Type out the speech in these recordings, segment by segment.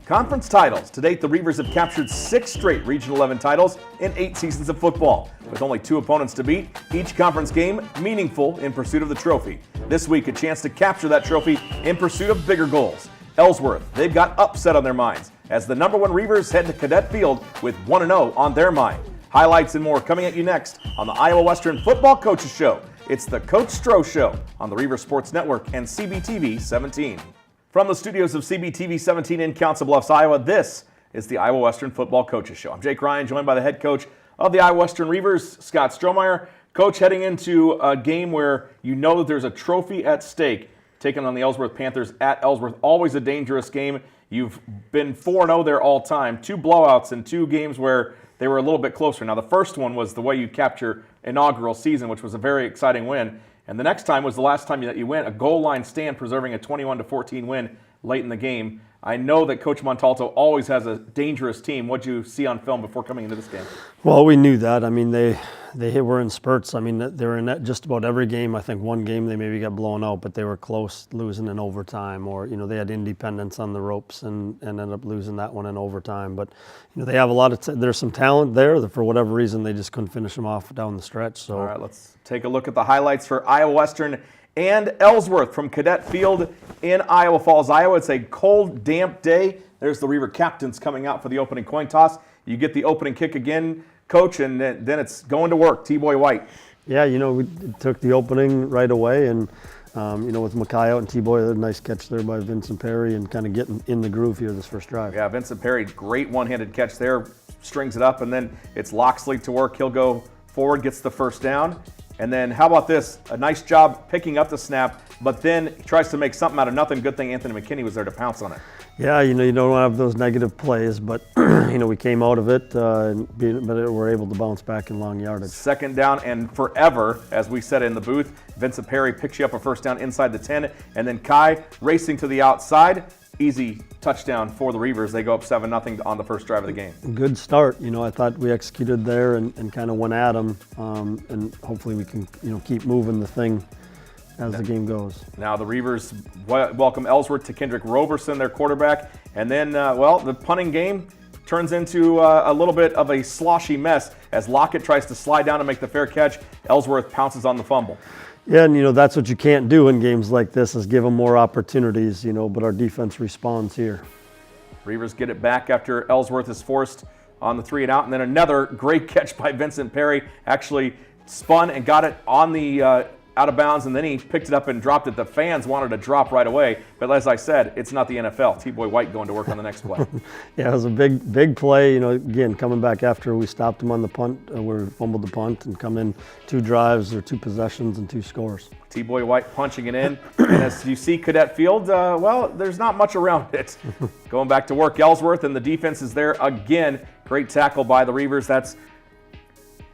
Conference titles. To date, the Reavers have captured 6 straight Region 11 titles in 8 seasons of football. With only 2 opponents to beat, each conference game meaningful in pursuit of the trophy. This week, a chance to capture that trophy in pursuit of bigger goals. Ellsworth, they've got upset on their minds, as the #1 Reavers head to Cadet Field with 1-0 on their mind. Highlights and more coming at you next on the Iowa Western Football Coaches Show. It's the Coach Stroh Show on the Reaver Sports Network and CBTV 17. From the studios of CBTV 17 in Council Bluffs, Iowa, this is the Iowa Western Football Coaches Show. I'm Jake Ryan, joined by the head coach of the Iowa Western Reavers, Scott Strohmeyer. Coach, heading into a game where you know that there's a trophy at stake, taking on the Ellsworth Panthers at Ellsworth. Always a dangerous game. You've been 4-0 there all time. 2 blowouts and 2 games where they were a little bit closer. Now, the first one was the way you capture inaugural season, which was a very exciting win. And the next time was the last time that you went, a goal line stand, preserving a 21-14 win late in the game. I know that Coach Montalto always has a dangerous team. What did you see on film before coming into this game? Well, we knew that. I mean, they were in spurts. I mean, they were in just about every game. I think one game they maybe got blown out, but they were close, losing in overtime. Or, they had Independence on the ropes and ended up losing that one in overtime. But, they have a lot of there's some talent there that for whatever reason they just couldn't finish them off down the stretch. So, all right, let's take a look at the highlights for Iowa Western and Ellsworth from Cadet Field in Iowa Falls, Iowa. It's a cold, damp day. There's the Reaver captains coming out for the opening coin toss. You get the opening kick again, Coach, and then it's going to work. T-Boy White. Yeah, we took the opening right away, and with Mackay out and T-Boy, a nice catch there by Vincent Perry and kind of getting in the groove here this first drive. Yeah, Vincent Perry, great one-handed catch there, strings it up, and then it's Loxley to work. He'll go forward, gets the first down. And then how about this? A nice job picking up the snap, but then he tries to make something out of nothing. Good thing Anthony McKinney was there to pounce on it. Yeah, you don't have those negative plays, but we came out of it, but we're able to bounce back in long yardage. Second down and forever, as we said in the booth. Vincent Perry picks you up a first down inside the 10, and then Kai racing to the outside. Easy touchdown for the Reavers. They go up 7-0 on the first drive of the game. Good start. I thought we executed there and kind of went at them, and hopefully we can keep moving the thing as the game goes. Now the Reavers welcome Ellsworth to Kendrick Roberson, their quarterback, and then the punting game turns into a little bit of a sloshy mess as Lockett tries to slide down and make the fair catch. Ellsworth pounces on the fumble. Yeah, and that's what you can't do in games like this, is give them more opportunities, but our defense responds here. Reavers get it back after Ellsworth is forced on the 3 and out, and then another great catch by Vincent Perry. Actually spun and got it on the out of bounds, and then he picked it up and dropped it. The fans wanted to drop right away, but as I said, it's not the NFL. T-Boy White going to work on the next play. Yeah, it was a big play. Again, coming back after we stopped him on the punt, we fumbled the punt, and come in 2 drives or 2 possessions and 2 scores. T-Boy White punching it in, and as you see Cadet Field, there's not much around it. Going back to work, Ellsworth, and the defense is there again. Great tackle by the Reavers. That's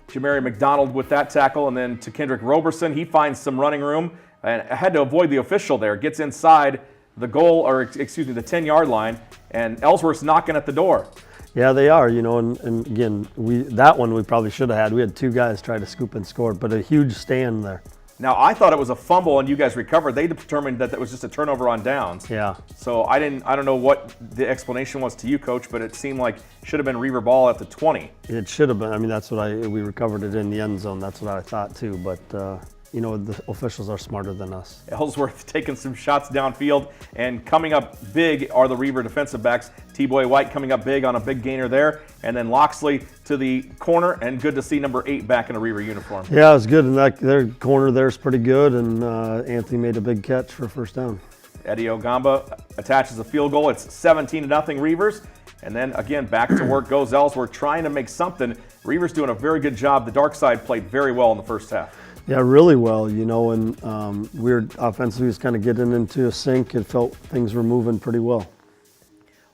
Jamari McDonald with that tackle, and then to Kendrick Roberson. He finds some running room and had to avoid the official there. Gets inside the goal, or excuse me, the 10-yard line, and Ellsworth's knocking at the door. Yeah, they are, and again, that one we probably should have had. We had 2 guys try to scoop and score, but a huge stand there. Now, I thought it was a fumble and you guys recovered. They determined that was just a turnover on downs. Yeah. So I don't know what the explanation was to you, Coach, but it seemed like it should have been Reaver ball at the 20. It should have been. I mean, that's what we recovered it in the end zone. That's what I thought too, but the officials are smarter than us. Ellsworth taking some shots downfield, and coming up big are the Reaver defensive backs. T-Boy White coming up big on a big gainer there, and then Loxley to the corner, and good to see number 8 back in a Reaver uniform. Yeah, it was good, and their corner there is pretty good, and Anthony made a big catch for a first down. Eddie Ogamba attaches a field goal. It's 17-0 Reavers, and then again back to work goes Ellsworth, trying to make something. Reavers doing a very good job. The dark side played very well in the first half. Yeah, really well, and we're offensively was kind of getting into a sync. It felt things were moving pretty well.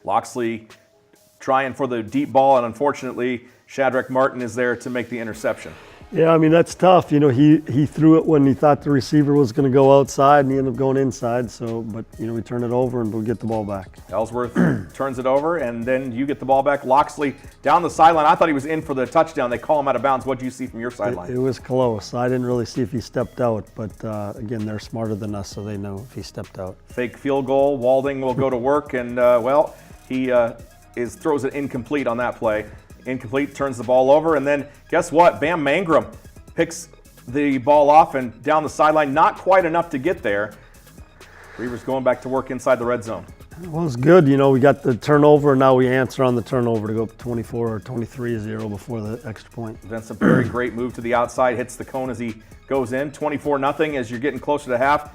Loxley trying for the deep ball, and unfortunately, Shadrack Martin is there to make the interception. Yeah, I mean, that's tough. He threw it when he thought the receiver was going to go outside, and he ended up going inside. So, but, we turn it over, and we'll get the ball back. Ellsworth turns it over, and then you get the ball back. Loxley down the sideline. I thought he was in for the touchdown. They call him out of bounds. What do you see from your sideline? It was close. I didn't really see if he stepped out, but, again, they're smarter than us, so they know if he stepped out. Fake field goal. Walding will go to work, and, He throws it incomplete on that play. Incomplete, turns the ball over, and then guess what? Bam Mangrum picks the ball off and down the sideline. Not quite enough to get there. Reavers going back to work inside the red zone. Well, it's good. We got the turnover, and now we answer on the turnover to go up 24 or 23-0 before the extra point. Vincent Perry, great move to the outside, hits the cone as he goes in. 24-0 as you're getting closer to half.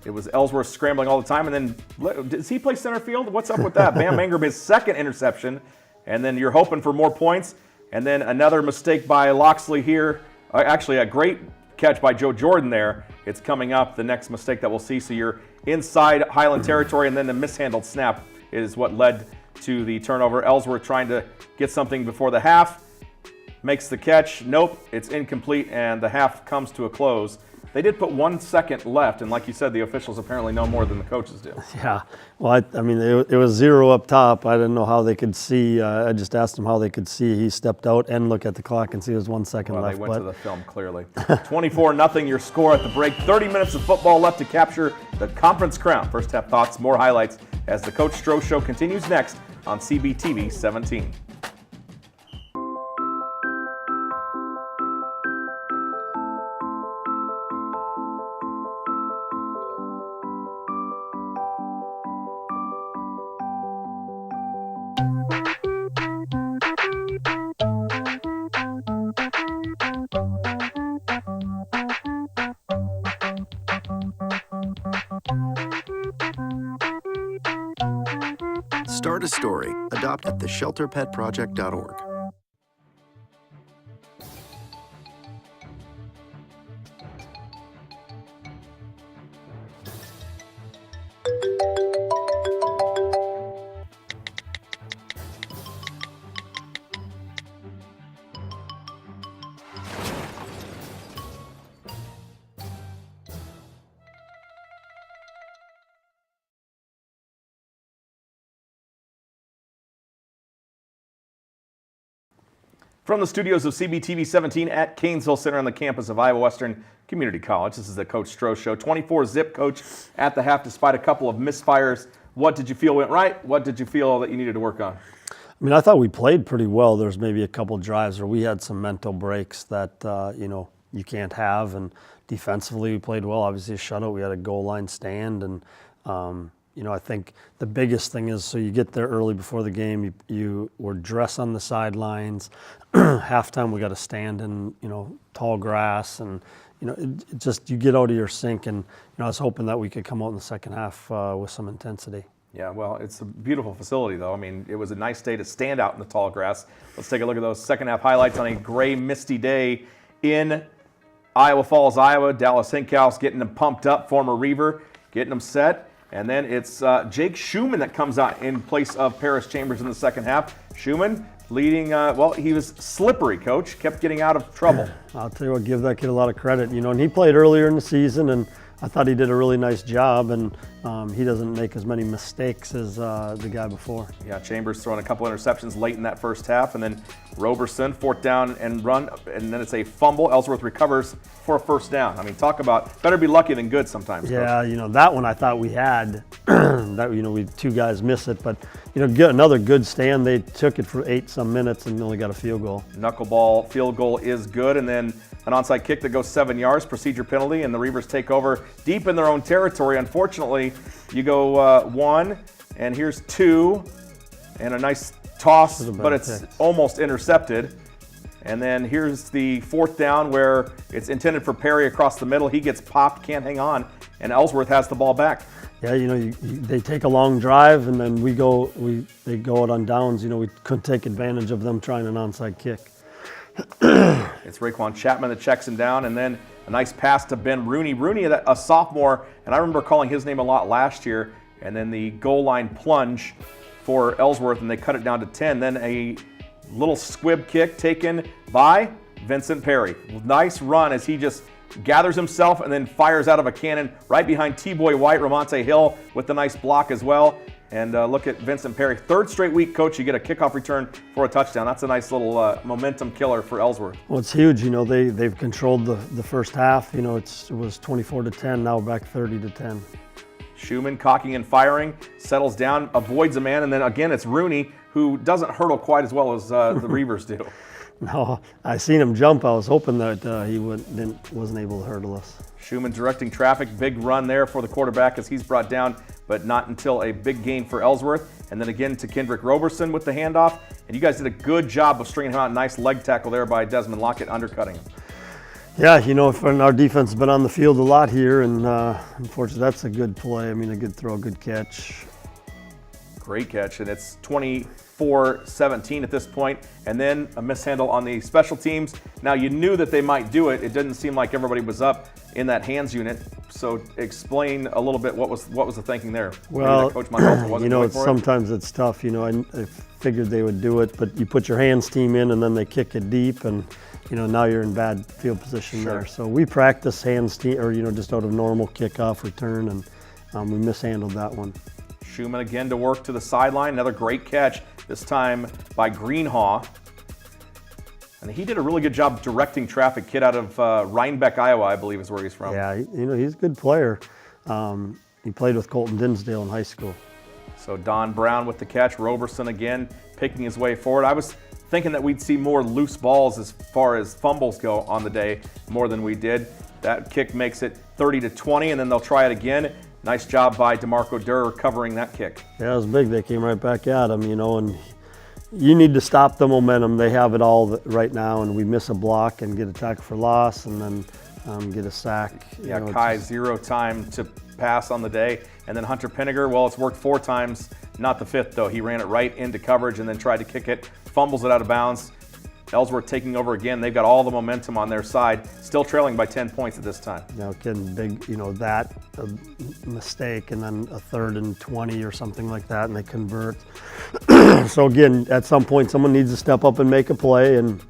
It was Ellsworth scrambling all the time, and then does he play center field? What's up with that? Bam Mangrum, his second interception, and then you're hoping for more points, and then another mistake by Loxley here. Actually, a great catch by Joe Jordan there. It's coming up, the next mistake that we'll see. So you're inside Highland territory, and then the mishandled snap is what led to the turnover. Ellsworth trying to get something before the half, makes the catch. Nope, it's incomplete, and the half comes to a close. They did put 1 second left, and like you said, the officials apparently know more than the coaches do. Yeah, well, I mean, it was 0 up top. I didn't know how they could see. I just asked them how they could see. He stepped out and looked at the clock and see there was 1 second Well, left. they went to the film clearly. 24-0 your score at the break. 30 minutes of football left to capture the conference crown. First half thoughts, more highlights as the Coach Stroh Show continues next on CBTV 17. Start a story. Adopt at theshelterpetproject.org. From the studios of CBTV 17 at Canesville Center on the campus of Iowa Western Community College, this is the Coach Stroh Show. 24-zip, Coach, at the half despite a couple of misfires. What did you feel went right? What did you feel that you needed to work on? I mean, I thought we played pretty well. There's maybe a couple drives where we had some mental breaks that, you can't have. And defensively, we played well. Obviously, a shutout. We had a goal line stand. And, I think the biggest thing is, so you get there early before the game, you were dressed on the sidelines. Halftime, we got to stand in, tall grass. And, it just, you get out of your sync. And, I was hoping that we could come out in the second half with some intensity. Yeah, well, it's a beautiful facility, though. I mean, it was a nice day to stand out in the tall grass. Let's take a look at those second half highlights on a gray, misty day in Iowa Falls, Iowa. Dallas Hinkhouse getting them pumped up, former Reaver, getting them set. And then it's Jake Schumann that comes out in place of Paris Chambers in the second half. Schumann leading, he was slippery, Coach, kept getting out of trouble. I'll tell you what, give that kid a lot of credit. And he played earlier in the season, and I thought he did a really nice job, and he doesn't make as many mistakes as the guy before. Yeah, Chambers throwing a couple interceptions late in that first half, and then Roberson, fourth down and run, and then it's a fumble. Ellsworth recovers for a first down. I mean, talk about better be lucky than good sometimes. Yeah, Coach. That one I thought we had. That we two guys miss it, but get another good stand. They took it for 8 some minutes and only got a field goal. Knuckleball field goal is good, and then an onside kick that goes 7 yards, procedure penalty, and the Reavers take over deep in their own territory. Unfortunately, you go 1, and here's 2, and a nice toss, but it's almost intercepted. And then here's the fourth down where it's intended for Perry across the middle. He gets popped, can't hang on, and Ellsworth has the ball back. Yeah, they take a long drive, and then they go out on downs. We couldn't take advantage of them trying an onside kick. It's Raekwon Chapman that checks him down, and then a nice pass to Ben Rooney. Rooney, a sophomore, and I remember calling his name a lot last year, and then the goal line plunge for Ellsworth, and they cut it down to 10. Then a little squib kick taken by Vincent Perry. Nice run as he just gathers himself and then fires out of a cannon right behind T-Boy White. Ramonte Hill with the nice block as well. And look at Vincent Perry. Third straight week, Coach, you get a kickoff return for a touchdown. That's a nice little momentum killer for Ellsworth. Well, it's huge. They've controlled the first half. It was 24-10. Now we're back 30-10. Schumann cocking and firing, settles down, avoids a man, and then again it's Rooney, who doesn't hurdle quite as well as the Reavers do. No, I seen him jump. I was hoping that he wasn't able to hurdle us. Schumann directing traffic, big run there for the quarterback as he's brought down, but not until a big gain for Ellsworth. And then again to Kendrick Roberson with the handoff. And you guys did a good job of stringing him out. Nice leg tackle there by Desmond Lockett, undercutting him. Yeah, our defense has been on the field a lot here, and unfortunately that's a good play. I mean, a good throw, good catch. Great catch, and it's 24-17 at this point, and then a mishandle on the special teams. Now, you knew that they might do it. It didn't seem like everybody was up in that hands unit. So explain a little bit what was the thinking there? Well, Coach Montalto wasn't doing for sometimes it's tough. I figured they would do it, but you put your hands team in, and then they kick it deep, and now you're in bad field position there. So we practice hands team, or just out of normal kickoff return, and we mishandled that one. Schumann again to work to the sideline. Another great catch, this time by Greenhaw. And he did a really good job directing traffic. Kid out of Rhinebeck, Iowa, I believe is where he's from. Yeah, he's a good player. He played with Colton Dinsdale in high school. So Don Brown with the catch. Roberson again picking his way forward. I was thinking that we'd see more loose balls as far as fumbles go on the day, more than we did. That kick makes it 30-20, and then they'll try it again. Nice job by DeMarco Durr covering that kick. Yeah, it was big. They came right back at him, and you need to stop the momentum. They have it all right now, and we miss a block and get a tackle for loss, and then get a sack. Yeah, Kai, 0 time to pass on the day. And then Hunter Pinniger, well, it's worked 4 times, not the 5th, though. He ran it right into coverage and then tried to kick it, fumbles it out of bounds. Ellsworth taking over again. They've got all the momentum on their side, still trailing by 10 points at this time. Again, big, that mistake, and then a 3rd and 20 or something like that, and they convert. So again, at some point, someone needs to step up and make a play, and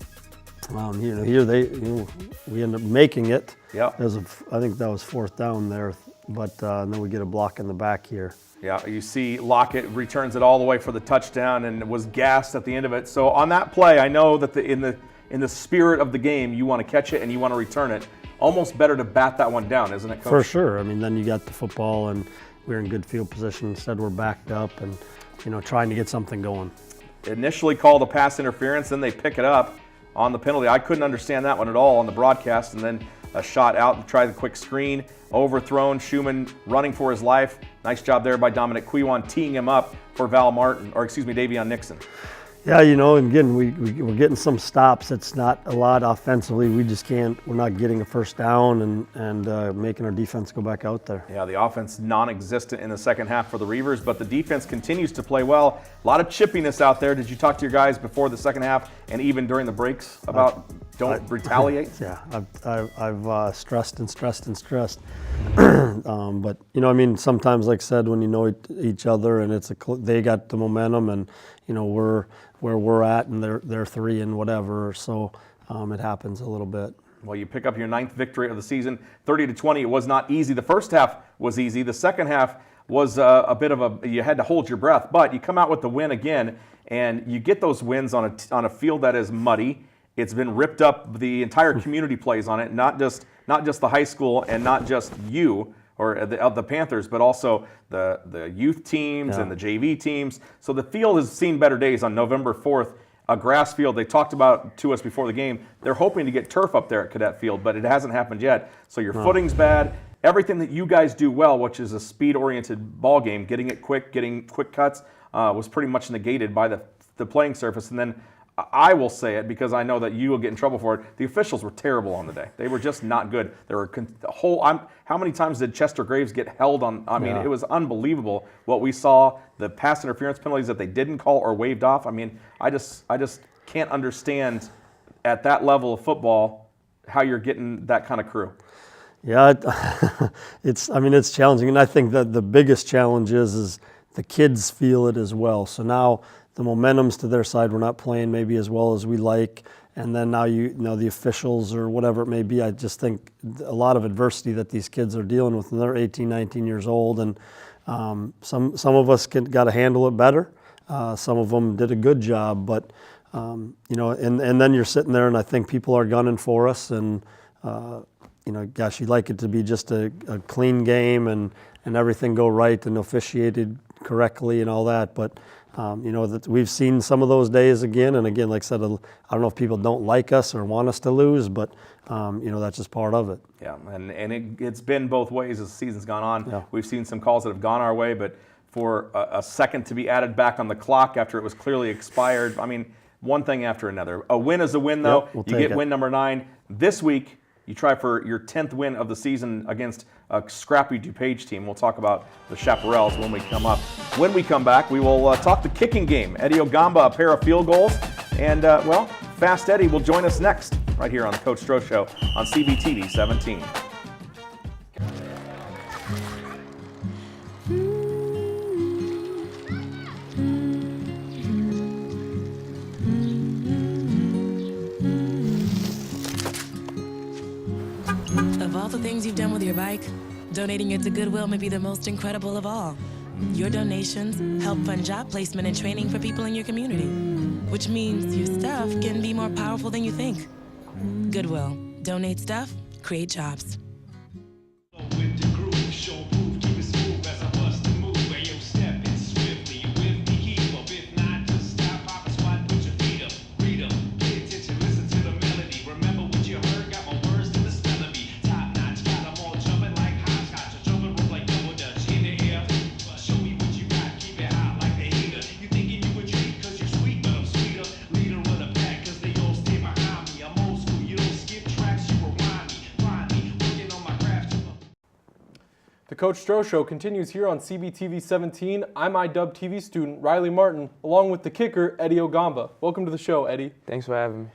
here we end up making it. Yeah. I think that was 4th down there, but then we get a block in the back here. Yeah, you see Lockett returns it all the way for the touchdown and was gassed at the end of it. So on that play, I know that in the spirit of the game, you want to catch it and you want to return it. Almost better to bat that one down, isn't it, Coach? For sure. I mean, then you got the football and we're in good field position. Instead, we're backed up and trying to get something going. Initially called a pass interference, then they pick it up on the penalty. I couldn't understand that one at all on the broadcast, and then a shot out and try the quick screen, overthrown. Schumann running for his life. Nice job there by Dominic Quiwan teeing him up for Davion Nixon. Yeah, and again, we're getting some stops. It's not a lot offensively. We just we're not getting a first down and making our defense go back out there. Yeah, the offense non-existent in the second half for the Reavers, but the defense continues to play well. A lot of chippiness out there. Did you talk to your guys before the second half and even during the breaks about don't retaliate? Yeah, I've stressed and stressed and stressed. But sometimes, like I said, when you know each other and they got the momentum and we're where we're at and they're 3 and whatever, so it happens a little bit. Well, you pick up your 9th victory of the season, 30-20. It was not easy. The first half was easy. The second half was a bit of you had to hold your breath, but you come out with the win again, and you get those wins on a field that is muddy. It's been ripped up. The entire community plays on it, not just the high school and not just you or the Panthers, but also the youth teams and the JV teams. So the field has seen better days. On November 4th, a grass field. They talked about to us before the game. They're hoping to get turf up there at Cadet Field, but it hasn't happened yet. So your footing's bad. Everything that you guys do well, which is a speed-oriented ball game, getting it quick, getting quick cuts, was pretty much negated by the playing surface. And then I will say it because I know that you will get in trouble for it. The officials were terrible on the day. They were just not good. There were how many times did Chester Graves get held on? I mean, it was unbelievable what we saw. The pass interference penalties that they didn't call or waved off. I mean, I just can't understand at that level of football how you're getting that kind of crew. Yeah, it's challenging, and I think that the biggest challenge is the kids feel it as well. So now the momentum's to their side. We're not playing maybe as well as we like, and then now the officials or whatever it may be. I just think a lot of adversity that these kids are dealing with, and they're 18, 19 years old, and some of us got to handle it better. Some of them did a good job, but and then you're sitting there, and I think people are gunning for us, and gosh, you'd like it to be just a clean game and everything go right and officiated correctly and all that. But, that we've seen some of those days again. And again, like I said, I don't know if people don't like us or want us to lose, but, that's just part of it. Yeah, and it's been both ways as the season's gone on. Yeah. We've seen some calls that have gone our way, but for a second to be added back on the clock after it was clearly expired, I mean, one thing after another. A win is a win, though. Yep, we'll you take get it. win number 9. This week, you try for your 10th win of the season against a scrappy DuPage team. We'll talk about the Chaparrals when we come up. When we come back, we will talk the kicking game. Eddie Ogamba, a pair of field goals. And, Fast Eddie will join us next right here on the Coach Stroh Show on CBTV 17. Of all the things you've done with your bike, donating it to Goodwill may be the most incredible of all. Your donations help fund job placement and training for people in your community, which means your stuff can be more powerful than you think. Goodwill. Donate stuff, create jobs. With the groove, show proof, keep it smooth as I bust the move. Where you step in swiftly, you with me, keep up. If not, just stop, pop a squat, put your feet up, read up, pay attention, listen to the melody. Remember what you heard, got my words to the spell of me. Top notch, got them all jumping like hopscotch, a jumping rope like double dutch in the air. Show me what you got, keep it hot like the heater. You thinking you a treat, cause you're sweet, but I'm sweeter. Leader of the pack, cause they all stay behind me. I'm old school, you don't skip tracks, you rewind me. Find me, working on my craft. The Coach Stroh Show continues here on CBTV 17. I'm iDub TV student Riley Martin, along with the kicker, Eddie Ogamba. Welcome to the show, Eddie. Thanks for having me.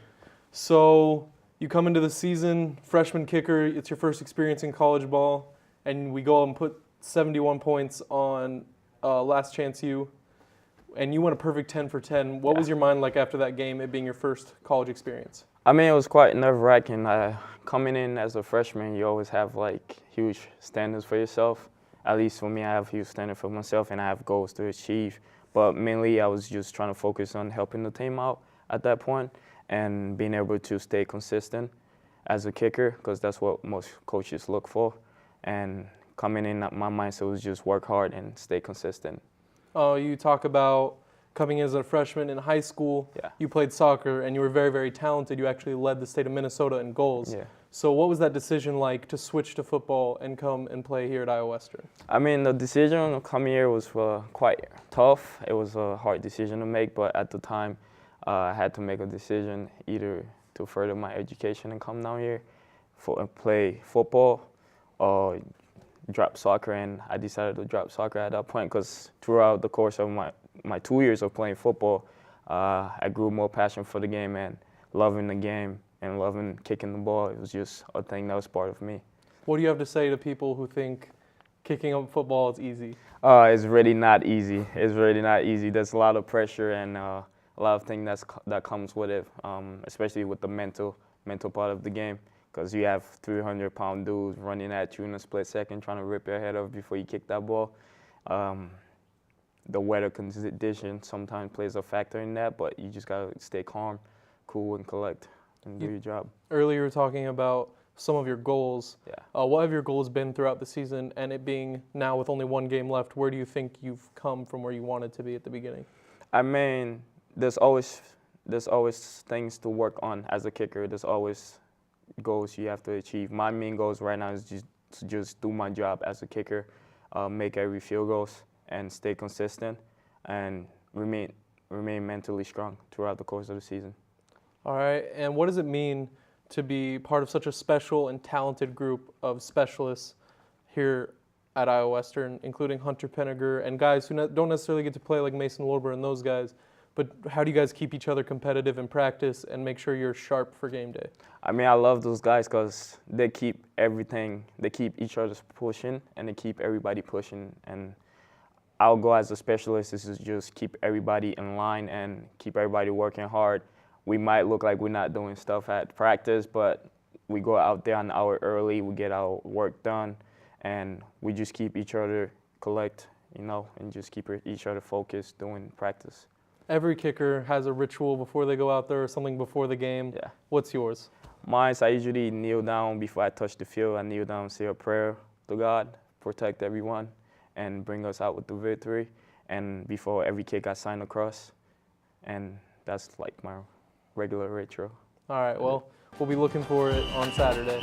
So, you come into the season, freshman kicker, it's your first experience in college ball, and we go and put 71 points on Last Chance U, and you went a perfect 10 for 10. What was your mind like after that game, it being your first college experience? I mean, it was quite nerve-wracking. Coming in as a freshman, you always have like huge standards for yourself. At least for me, I have huge standards for myself, and I have goals to achieve. But mainly, I was just trying to focus on helping the team out at that point and being able to stay consistent as a kicker, because that's what most coaches look for. And coming in, my mindset was just work hard and stay consistent. You talk about coming in as a freshman in high school. Yeah. You played soccer, and you were very, very talented. You actually led the state of Minnesota in goals. Yeah. So what was that decision like to switch to football and come and play here at Iowa Western? I mean, the decision of coming here was quite tough. It was a hard decision to make, but at the time, I had to make a decision either to further my education and come down here and play football or drop soccer, and I decided to drop soccer at that point because throughout the course of my 2 years of playing football, I grew more passion for the game and loving the game and loving kicking the ball. It was just a thing that was part of me. What do you have to say to people who think kicking up football is easy? It's really not easy. It's really not easy. There's a lot of pressure and a lot of things that comes with it, especially with the mental part of the game, because you have 300-pound dudes running at you in a split second trying to rip your head off before you kick that ball. The weather condition sometimes plays a factor in that, but you just gotta stay calm, cool, and collect and do your job. Earlier, you were talking about some of your goals. Yeah. What have your goals been throughout the season, and it being now with only one game left, where do you think you've come from where you wanted to be at the beginning? I mean, there's always things to work on as a kicker. There's always goals you have to achieve. My main goals right now is just do my job as a kicker, make every field goals, and stay consistent, and remain mentally strong throughout the course of the season. All right, and what does it mean to be part of such a special and talented group of specialists here at Iowa Western, including Hunter Penniger and guys who don't necessarily get to play like Mason Wilbur and those guys, but how do you guys keep each other competitive in practice and make sure you're sharp for game day? I mean, I love those guys because they keep each other pushing, and they keep everybody pushing. And our goal as a specialist is to just keep everybody in line and keep everybody working hard. We might look like we're not doing stuff at practice, but we go out there an hour early, we get our work done, and we just keep each other and just keep each other focused doing practice. Every kicker has a ritual before they go out there or something before the game. Yeah. What's yours? Mine, I usually kneel down before I touch the field. I kneel down, say a prayer to God, protect everyone, and bring us out with the victory. And before every kick, I sign a cross. And that's like my regular ritual. All right, well, we'll be looking for it on Saturday.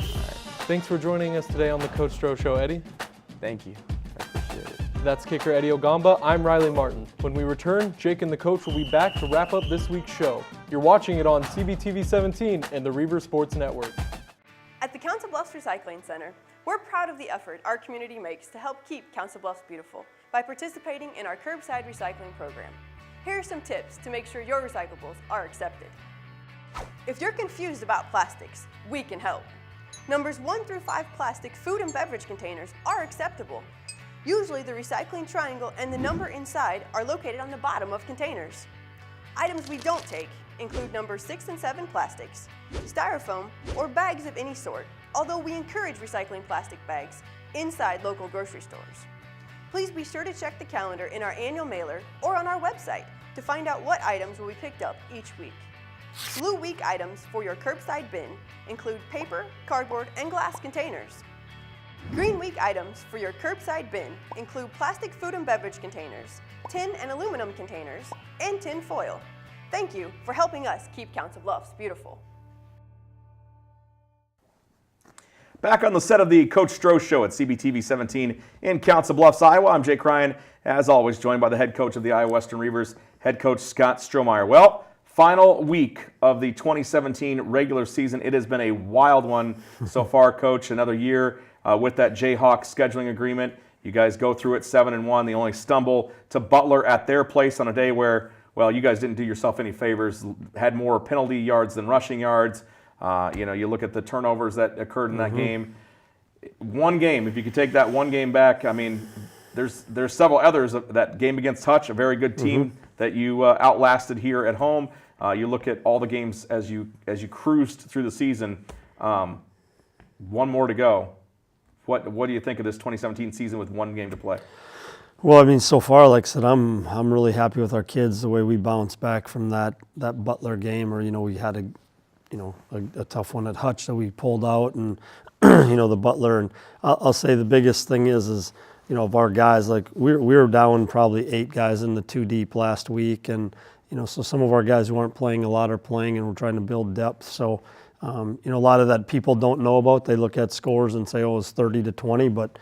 Thanks for joining us today on the Coach Stroh Show, Eddie. Thank you. I appreciate it. That's kicker Eddie Ogamba. I'm Riley Martin. When we return, Jake and the coach will be back to wrap up this week's show. You're watching it on CBTV 17 and the Reaver Sports Network. At the Council Bluffs Recycling Center, we're proud of the effort our community makes to help keep Council Bluffs beautiful by participating in our curbside recycling program. Here are some tips to make sure your recyclables are accepted. If you're confused about plastics, we can help. Numbers 1 through 5 plastic food and beverage containers are acceptable. Usually the recycling triangle and the number inside are located on the bottom of containers. Items we don't take include numbers 6 and 7 plastics, styrofoam, or bags of any sort, although we encourage recycling plastic bags inside local grocery stores. Please be sure to check the calendar in our annual mailer or on our website to find out what items will be picked up each week. Blue Week items for your curbside bin include paper, cardboard, and glass containers. Green Week items for your curbside bin include plastic food and beverage containers, tin and aluminum containers, and tin foil. Thank you for helping us keep Council Bluffs beautiful. Back on the set of the Coach Stroh Show at CBTV 17 in Council Bluffs, Iowa. I'm Jake Ryan, as always, joined by the head coach of the Iowa Western Reavers, head coach Scott Strohmeyer. Well, final week of the 2017 regular season. It has been a wild one so far, Coach. Another year with that Jayhawk scheduling agreement. You guys go through it 7-1. The only stumble to Butler at their place on a day where, well, you guys didn't do yourself any favors. Had more penalty yards than rushing yards. You look at the turnovers that occurred in that game. One game, if you could take that one game back, I mean, there's several others. That game against Hutch, a very good team that you outlasted here at home. You look at all the games as you cruised through the season. One more to go. What do you think of this 2017 season with one game to play? Well, I mean, so far, like I said, I'm really happy with our kids, the way we bounced back from that Butler game, or we had a tough one at Hutch that we pulled out, and the Butler. And I'll say the biggest thing is of our guys, like we were down probably 8 guys in the 2 deep last week, and so some of our guys who aren't playing a lot are playing, and we're trying to build depth. So a lot of that people don't know about. They look at scores and say, oh, it's 30-20, but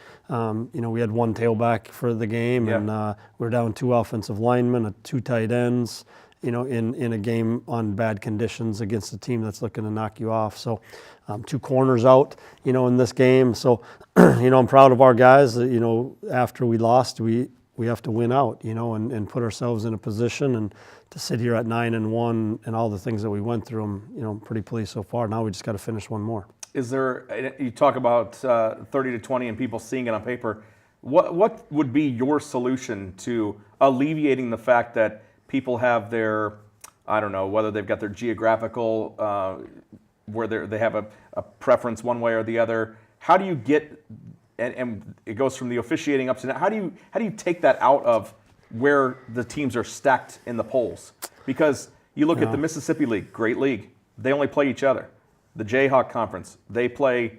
we had 1 tailback for the game, and we're down 2 offensive linemen, 2 tight ends. In a game on bad conditions against a team that's looking to knock you off. So 2 corners out, in this game. So, I'm proud of our guys. After we lost, we have to win out, and put ourselves in a position, and to sit here at 9-1 and all the things that we went through, I'm pretty pleased so far. Now we just got to finish one more. Is there, you talk about 30-20 and people seeing it on paper. What would be your solution to alleviating the fact that people have their, I don't know, whether they've got their geographical, where they have a preference one way or the other. How do you get, and it goes from the officiating up to now, how do you take that out of where the teams are stacked in the polls? Because you look at the Mississippi League, great league, they only play each other. The Jayhawk Conference, they play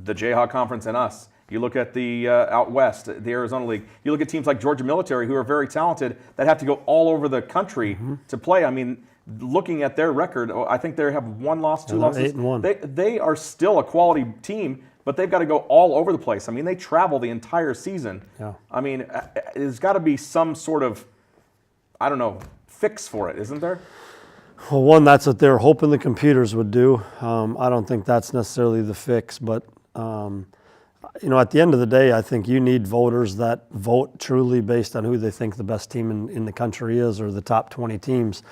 the Jayhawk Conference and us. You look at the out west, the Arizona League. You look at teams like Georgia Military, who are very talented, that have to go all over the country to play. I mean, looking at their record, I think they have 1 loss, 2 losses. 8-1. They are still a quality team, but they've got to go all over the place. I mean, they travel the entire season. Yeah. I mean, there's got to be some sort of, I don't know, fix for it, isn't there? Well, one, that's what they're hoping the computers would do. I don't think that's necessarily the fix, but at the end of the day, I think you need voters that vote truly based on who they think the best team in the country is, or the top 20 teams.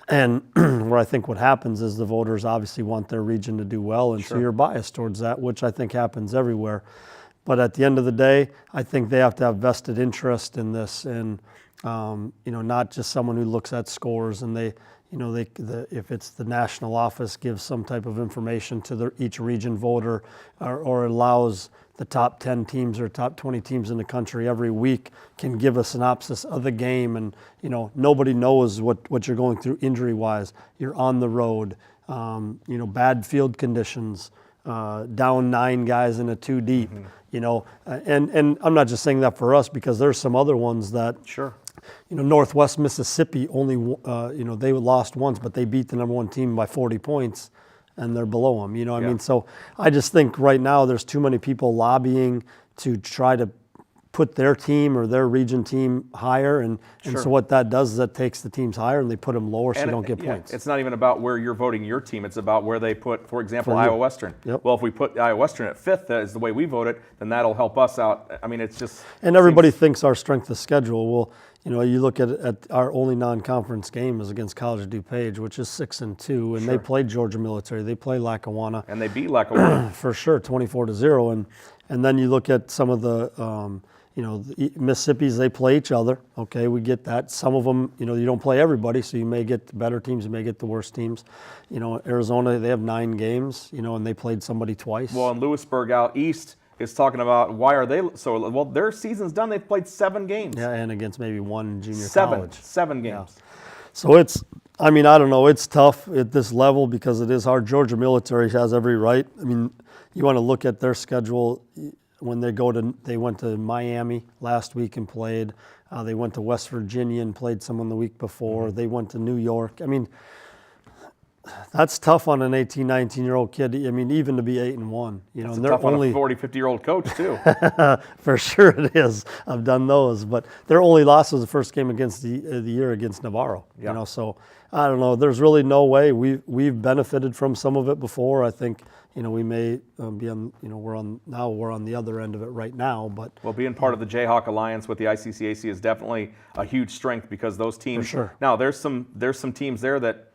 And where I think what happens is the voters obviously want their region to do well, and so you're biased towards that, which I think happens everywhere. But at the end of the day, I think they have to have vested interest in this, and not just someone who looks at scores and if it's the national office gives some type of information to each region voter, or allows the top 10 teams or top 20 teams in the country every week can give a synopsis of the game, and nobody knows what you're going through injury-wise. You're on the road. bad field conditions, down 9 guys in a 2 deep, and I'm not just saying that for us, because there's some other ones that, Sure. Northwest Mississippi only, they lost once, but they beat the number 1 team by 40 points, and they're below them. I mean, so I just think right now there's too many people lobbying to try to put their team or their region team higher, and so what that does is that takes the teams higher and they put them lower, so you don't get points. It's not even about where you're voting your team. It's about where they put, for example, Iowa Western. Yep. Well, if we put Iowa Western at 5th, as the way we vote it, then that'll help us out. I mean, it's just... And everybody thinks our strength of schedule. Well, you look at our only non-conference game is against College of DuPage, which is 6-2, and they played Georgia Military. They play Lackawanna. And they beat Lackawanna. For sure, 24-0. And then you look at some of the... the Mississippi's, they play each other. Okay, we get that. Some of them, you don't play everybody, so you may get the better teams, you may get the worst teams. Arizona, they have 9 games, and they played somebody twice. Well, and Lewisburg out east is talking about why are they so well. Their season's done. They've played 7 games. Yeah, and against maybe 1 junior 7, college. 7 games. Yeah. So I don't know. It's tough at this level because it is hard. Georgia Military has every right. I mean, you want to look at their schedule. When they went to Miami last week and played. They went to West Virginia and played someone the week before. They went to New York. I mean, that's tough on an 18, 19-year-old kid. I mean, even to be 8-1. It's and they're tough only on a 40, 50-year-old coach too. For sure it is. I've done those, but their only loss was the first game against the year against Navarro. Yeah. So I don't know. There's really no way. We've benefited from some of it before. I think. We may be on. We're on the other end of it right now. But being part of the Jayhawk Alliance with the ICCAC is definitely a huge strength because those teams. For sure. Now there's some teams there that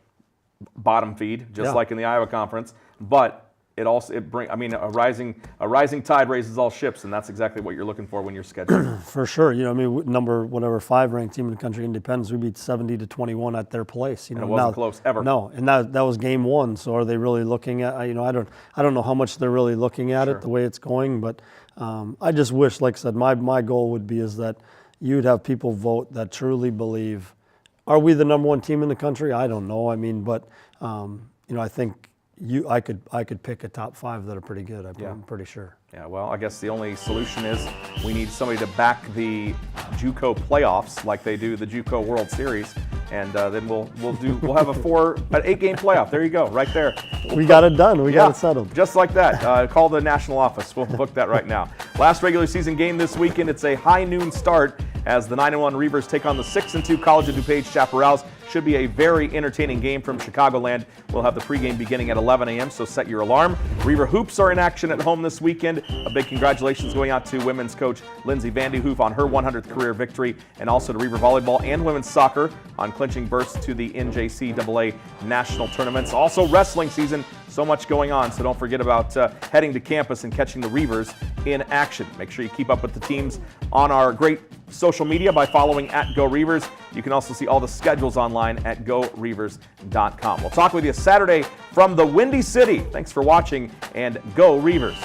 bottom feed, just like in the Iowa Conference, but a rising tide raises all ships, and that's exactly what you're looking for when you're scheduling. For sure. Number 5 ranked team in the country, Independence, we beat 70-21 at their place. And it wasn't close ever. No, and that was game 1. So are they really looking at? I don't know how much they're really looking at it the way it's going, but I just wish, like I said, my goal would be is that you'd have people vote that truly believe. Are we the number 1 team in the country? I don't know. I mean, but I think. I could pick a top 5 that are pretty good. I'm pretty sure. Yeah. Well, I guess the only solution is we need somebody to back the JUCO playoffs like they do the JUCO World Series, and then we'll have an 8-game playoff. There you go, right there. We got it done. We got it settled. Just like that. Call the national office. We'll book that right now. Last regular season game this weekend. It's a high noon start as the 9-1 Reavers take on the 6-2 College of DuPage Chaparrals. Should be a very entertaining game from Chicagoland. We'll have the pregame beginning at 11 a.m., so set your alarm. Reaver Hoops are in action at home this weekend. A big congratulations going out to women's coach Lindsay Vandehoef on her 100th career victory, and also to Reaver Volleyball and women's soccer on clinching berths to the NJCAA national tournaments. Also wrestling season, so much going on, so don't forget about heading to campus and catching the Reavers in action. Make sure you keep up with the teams on our great social media by following @GoReavers. You can also see all the schedules online at GoReavers.com. We'll talk with you Saturday from the Windy City. Thanks for watching, and Go Reavers.